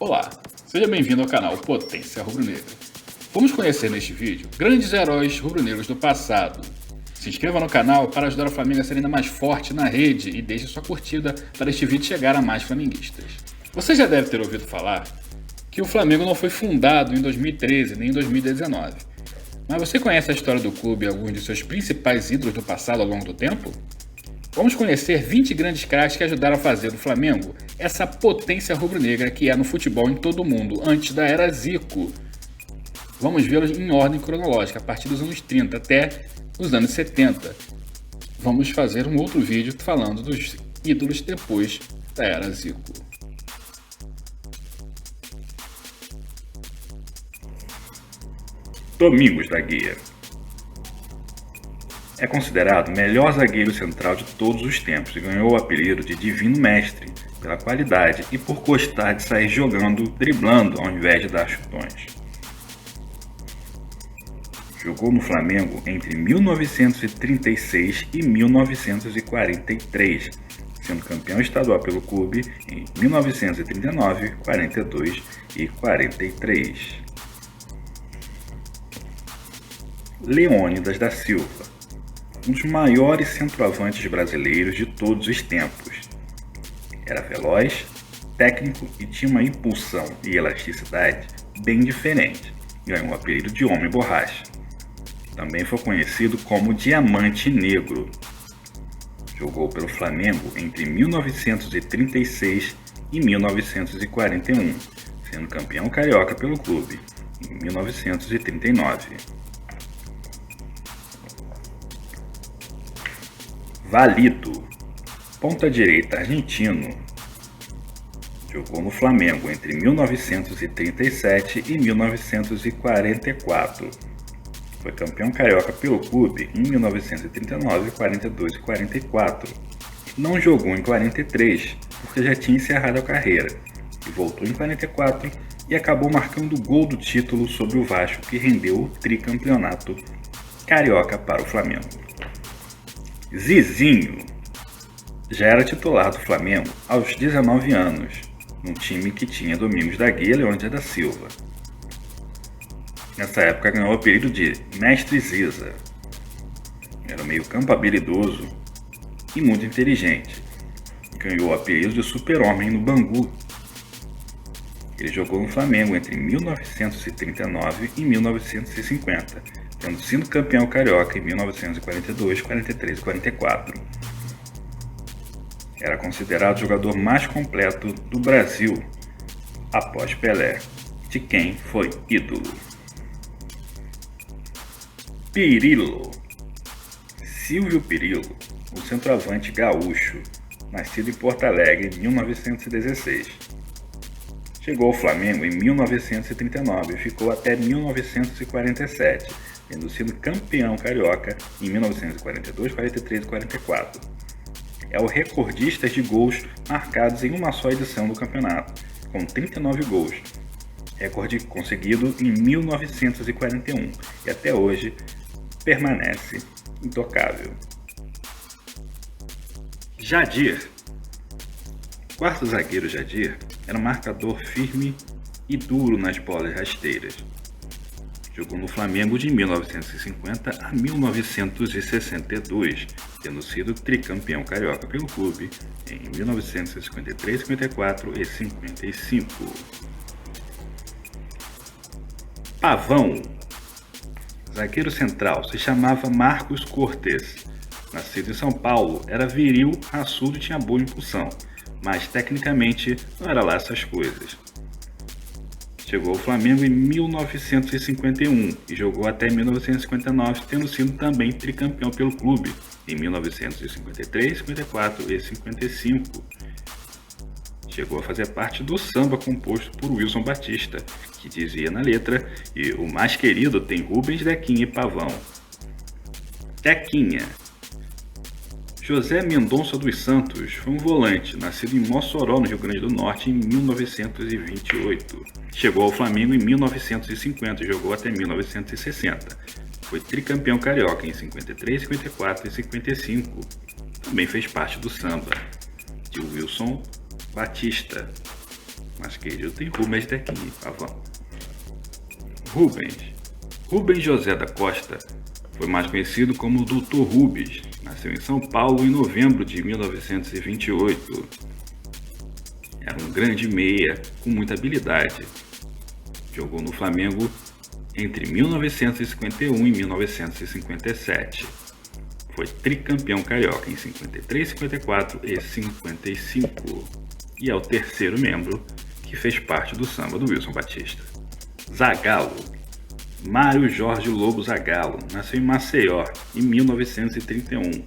Olá, seja bem-vindo ao canal Potência Rubro-Negra. Vamos conhecer neste vídeo grandes heróis rubro-negros do passado. Se inscreva no canal para ajudar o Flamengo a ser ainda mais forte na rede e deixe sua curtida para este vídeo chegar a mais flamenguistas. Você já deve ter ouvido falar que o Flamengo não foi fundado em 2013 nem em 2019. Mas você conhece a história do clube e alguns de seus principais ídolos do passado ao longo do tempo? Vamos conhecer 20 grandes craques que ajudaram a fazer do Flamengo essa potência rubro-negra que é no futebol em todo o mundo, antes da era Zico. Vamos vê-los em ordem cronológica, a partir dos anos 30 até os anos 70. Vamos fazer um outro vídeo falando dos ídolos depois da era Zico. Domingos da Guia. É considerado o melhor zagueiro central de todos os tempos e ganhou o apelido de Divino Mestre pela qualidade e por gostar de sair jogando, driblando ao invés de dar chutões. Jogou no Flamengo entre 1936 e 1943, sendo campeão estadual pelo clube em 1939, 42 e 43. Leônidas da Silva, um dos maiores centroavantes brasileiros de todos os tempos. Era veloz, técnico e tinha uma impulsão e elasticidade bem diferente. Ganhou o apelido de Homem Borracha. Também foi conhecido como Diamante Negro. Jogou pelo Flamengo entre 1936 e 1941, sendo campeão carioca pelo clube em 1939. Valito, ponta-direita argentino, jogou no Flamengo entre 1937 e 1944. Foi campeão carioca pelo clube em 1939, 42 e 44. Não jogou em 43 porque já tinha encerrado a carreira e voltou em 44 e acabou marcando o gol do título sobre o Vasco que rendeu o tricampeonato carioca para o Flamengo. Zizinho já era titular do Flamengo aos 19 anos, num time que tinha Domingos da Guia e Leônidas da Silva. Nessa época ganhou o apelido de Mestre Ziza. Era meio-campo habilidoso e muito inteligente. Ganhou o apelido de Super-Homem no Bangu. Ele jogou no Flamengo entre 1939 e 1950, tendo sido campeão carioca em 1942, 43 e 44. Era considerado o jogador mais completo do Brasil após Pelé, de quem foi ídolo. Pirillo. Silvio Pirillo, um centroavante gaúcho, nascido em Porto Alegre em 1916. Chegou ao Flamengo em 1939 e ficou até 1947, tendo sido campeão carioca em 1942, 43 e 44. É o recordista de gols marcados em uma só edição do campeonato, com 39 gols. Recorde conseguido em 1941 e até hoje permanece intocável. Jadir. Quarto zagueiro Jadir era um marcador firme e duro nas bolas rasteiras. Jogou no Flamengo de 1950 a 1962, tendo sido tricampeão carioca pelo clube em 1953, 54 e 55. Pavão. Zagueiro central, se chamava Marcos Cortes. Nascido em São Paulo, era viril, raçudo e tinha boa impulsão, mas tecnicamente não era lá essas coisas. Chegou ao Flamengo em 1951 e jogou até 1959, tendo sido também tricampeão pelo clube em 1953, 54 e 55. Chegou a fazer parte do samba composto por Wilson Batista, que dizia na letra: "E o mais querido tem Rubens, Dequinha e Pavão". Dequinha. José Mendonça dos Santos foi um volante, nascido em Mossoró, no Rio Grande do Norte, em 1928. Chegou ao Flamengo em 1950 e jogou até 1960. Foi tricampeão carioca em 53, 54 e 55. Também fez parte do samba de Wilson Batista. mais querido tem Rubens daqui, Pavão. Rubens José da Costa foi mais conhecido como Dr. Rubens. Nasceu em São Paulo em novembro de 1928. Era um grande meia com muita habilidade. Jogou no Flamengo entre 1951 e 1957. Foi tricampeão carioca em 53, 54 e 55. E é o terceiro membro que fez parte do samba do Wilson Batista. Zagallo. Mário Jorge Lobo Zagallo nasceu em Maceió em 1931.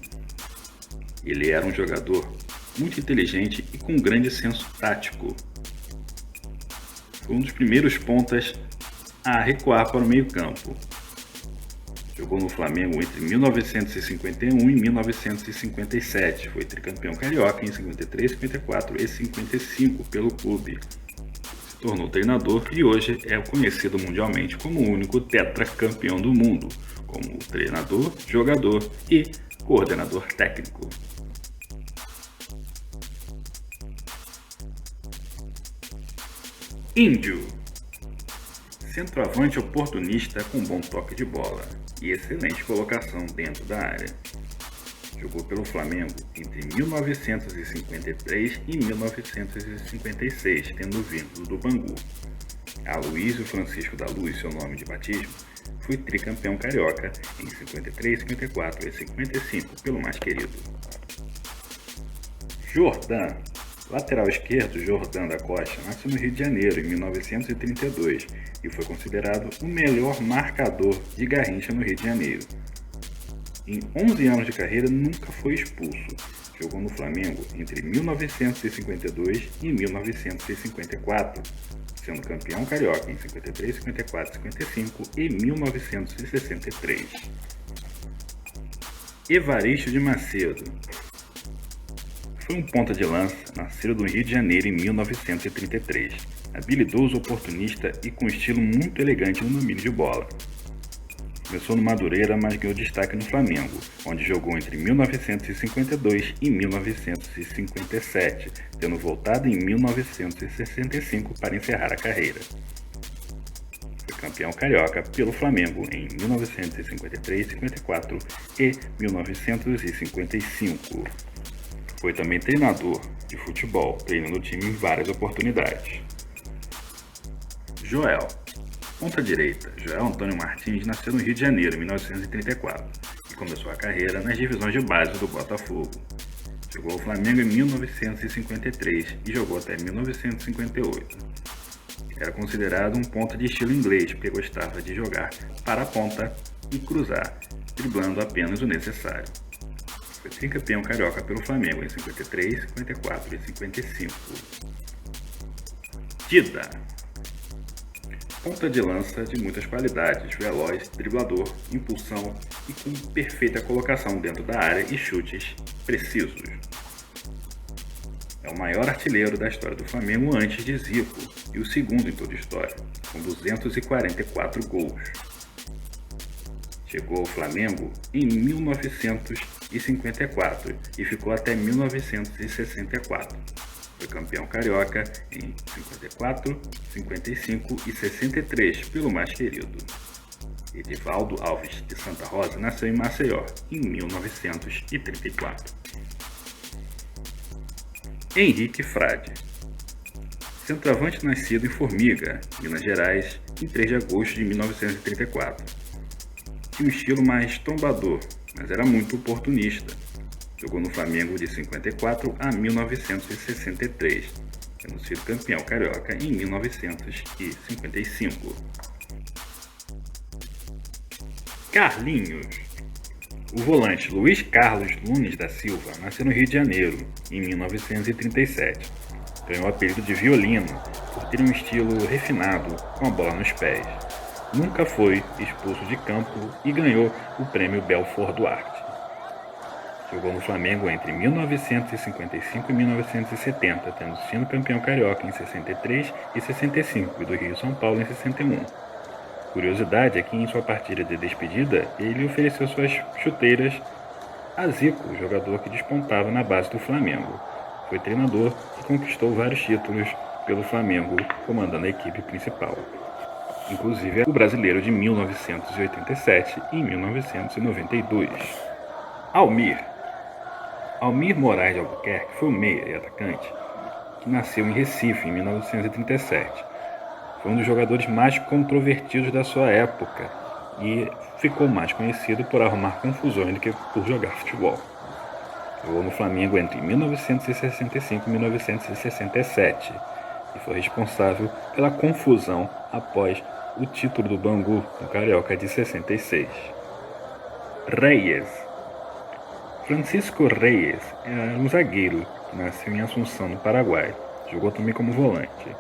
Ele era um jogador muito inteligente e com grande senso tático. Foi um dos primeiros pontas a recuar para o meio-campo. Jogou no Flamengo entre 1951 e 1957. Foi tricampeão carioca em 53, 54 e 55 pelo clube. Se tornou treinador e hoje é conhecido mundialmente como o único tetracampeão do mundo, como treinador, jogador e coordenador técnico. Índio. Centroavante oportunista com bom toque de bola e excelente colocação dentro da área. Jogou pelo Flamengo entre 1953 e 1956, tendo vindo do Bangu. Aloysio Francisco da Luz, seu nome de batismo, foi tricampeão carioca em 53, 54 e 55 pelo mais querido. Jordan. Lateral esquerdo, Jordan da Costa nasceu no Rio de Janeiro em 1932 e foi considerado o melhor marcador de Garrincha no Rio de Janeiro. Em 11 anos de carreira nunca foi expulso. Jogou no Flamengo entre 1952 e 1954, sendo campeão carioca em 53, 54, 55 e 1963. Evaristo de Macedo. Foi um ponta de lança, nascido no Rio de Janeiro em 1933, habilidoso, oportunista e com estilo muito elegante no domínio de bola. Começou no Madureira, mas ganhou destaque no Flamengo, onde jogou entre 1952 e 1957, tendo voltado em 1965 para encerrar a carreira. Foi campeão carioca pelo Flamengo em 1953, 54 e 1955. Foi também treinador de futebol, treinando o time em várias oportunidades. Joel. Ponta direita, Joel Antônio Martins nasceu no Rio de Janeiro em 1934 e começou a carreira nas divisões de base do Botafogo. Jogou ao Flamengo em 1953 e jogou até 1958. Era considerado um ponta de estilo inglês, porque gostava de jogar para a ponta e cruzar, driblando apenas o necessário. Foi tricampeão carioca pelo Flamengo em 53, 54 e 55. Dida. Ponta de lança de muitas qualidades, veloz, driblador, impulsão e com perfeita colocação dentro da área e chutes precisos. É o maior artilheiro da história do Flamengo antes de Zico e o segundo em toda a história, com 244 gols. Chegou ao Flamengo em 1954 e ficou até 1964. Foi campeão carioca em 54, 55 e 63 pelo mais querido. Edivaldo Alves de Santa Rosa nasceu em Maceió em 1934. Henrique Frade. Centroavante nascido em Formiga, Minas Gerais, em 3 de agosto de 1934. Tinha um estilo mais trombador, mas era muito oportunista. Jogou no Flamengo de 54 a 1963, tendo sido campeão carioca em 1955. Carlinhos. O volante Luiz Carlos Nunes da Silva nasceu no Rio de Janeiro, em 1937. Ganhou o apelido de Violino por ter um estilo refinado com a bola nos pés. Nunca foi expulso de campo e ganhou o prêmio Belfort Duarte. Jogou no Flamengo entre 1955 e 1970, tendo sido campeão carioca em 63 e 65 e do Rio São Paulo em 61. Curiosidade é que em sua partida de despedida, ele ofereceu suas chuteiras a Zico, jogador que despontava na base do Flamengo. Foi treinador e conquistou vários títulos pelo Flamengo, comandando a equipe principal. Inclusive o brasileiro de 1987 e 1992. Almir Moraes de Albuquerque foi um meia e atacante que nasceu em Recife em 1937. Foi um dos jogadores mais controvertidos da sua época e ficou mais conhecido por arrumar confusões do que por jogar futebol. Jogou no Flamengo entre 1965 e 1967 e foi responsável pela confusão após o título do Bangu no Carioca de 66. Reyes. Francisco Reyes era um zagueiro que nasceu em Assunção, no Paraguai. Jogou também como volante.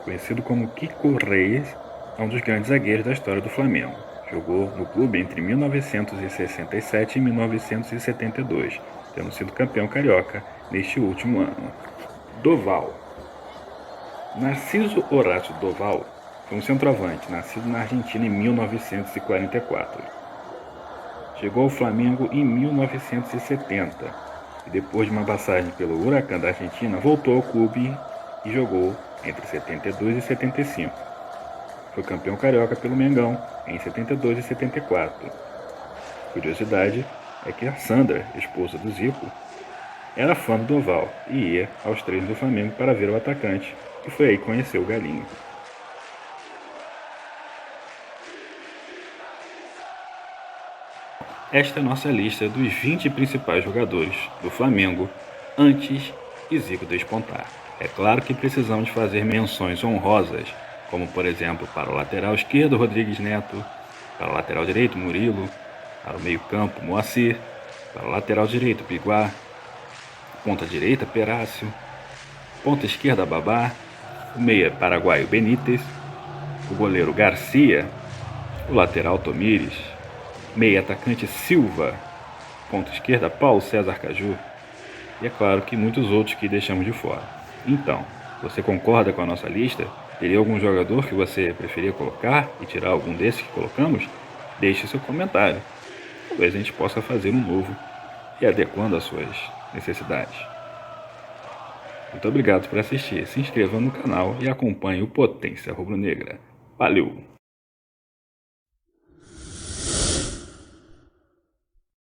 Conhecido como Kiko Reyes, é um dos grandes zagueiros da história do Flamengo. Jogou no clube entre 1967 e 1972, tendo sido campeão carioca neste último ano. Doval. Narciso Horácio Doval foi um centroavante, nascido na Argentina em 1944. Chegou ao Flamengo em 1970 e depois de uma passagem pelo Huracán da Argentina, voltou ao clube e jogou entre 72 e 75. Foi campeão carioca pelo Mengão em 72 e 74. Curiosidade é que a Sandra, esposa do Zico, era fã do Doval e ia aos treinos do Flamengo para ver o atacante, e foi aí que conheceu o Galinho. Esta é a nossa lista dos 20 principais jogadores do Flamengo antes de Zico despontar. É claro que precisamos fazer menções honrosas, como por exemplo para o lateral esquerdo Rodrigues Neto, para o lateral direito Murilo, para o meio-campo Moacir, para o lateral direito Biguá, ponta direita Perácio, ponta esquerda Babá, o meia paraguaio Benítez, o goleiro Garcia, o lateral Tomires, meia atacante Silva, ponta esquerda Paulo César Caju, e é claro que muitos outros que deixamos de fora. Então, você concorda com a nossa lista? Teria algum jogador que você preferia colocar e tirar algum desses que colocamos? Deixe seu comentário. Talvez a gente possa fazer um novo e adequando às suas necessidades. Muito obrigado por assistir. Se inscreva no canal e acompanhe o Potência Rubro-Negra. Valeu!